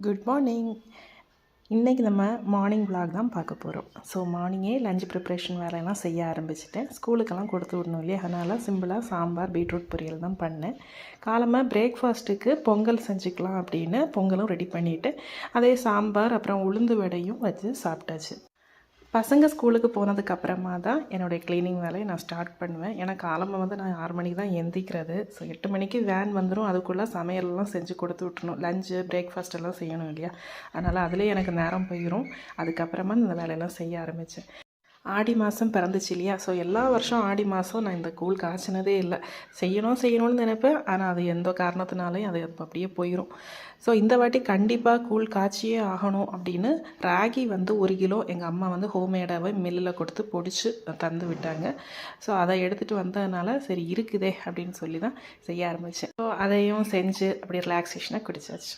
Good morning. இன்றைக்கி நம்ம morning vlog தான் பார்க்க போகிறோம். ஸோ மார்னிங்கே லஞ்ச் ப்ரிப்ரேஷன் வேலையெல்லாம் செய்ய ஆரம்பிச்சிட்டேன். ஸ்கூலுக்கெல்லாம் கொடுத்து விடணும் இல்லையா, அதனால் சிம்பிளாக சாம்பார் பீட்ரூட் பொரியல் தான் பண்ணேன். காலமாக பிரேக்ஃபாஸ்ட்டுக்கு பொங்கல் செஞ்சுக்கலாம் அப்படின்னு பொங்கலும் ரெடி பண்ணிவிட்டு அதே சாம்பார் அப்புறம் உளுந்து வடையும் வச்சு சாப்பிட்டாச்சு. பசங்க ஸ்கூலுக்கு போனதுக்கப்புறமா தான் என்னுடைய க்ளீனிங் வேலையை நான் ஸ்டார்ட் பண்ணுவேன். ஏன்னா காலமாக நான் 6 மணிக்கு தான் எந்திக்கிறது. ஸோ 8 மணிக்கு வேன் வந்துடும். அதுக்குள்ளே சமையலெல்லாம் செஞ்சு கொடுத்து விட்டுணும். லஞ்சு பிரேக்ஃபாஸ்ட் எல்லாம் செய்யணும் இல்லையா, அதனால் அதிலே எனக்கு நேரம் போயிடும். அதுக்கப்புறமா இந்த வேலையெல்லாம் செய்ய ஆரம்பித்தேன். ஆடி மாதம் பிறந்துச்சு இல்லையா, ஸோ எல்லா வருஷம் ஆடி மாதம் நான் இந்த கூழ் காய்ச்சினதே இல்லை. செய்யணும்னு நினைப்பேன், ஆனால் அது எந்த காரணத்தினாலையும் அது அப்படியே போயிடும். ஸோ இந்த வாட்டி கண்டிப்பாக கூழ் காய்ச்சியே ஆகணும் அப்படின்னு ராகி 1 கிலோ எங்கள் அம்மா ஹோம்மேடாகவே மில்லில் கொடுத்து பொடிச்சு தந்து விட்டாங்க. ஸோ அதை எடுத்துகிட்டு வந்ததுனால சரி இருக்குதே அப்படின்னு சொல்லி தான் செய்ய ஆரம்பித்தேன். ஸோ அதையும் செஞ்சு அப்படியே ரிலாக்ஸேஷனாக குடிச்சாச்சு.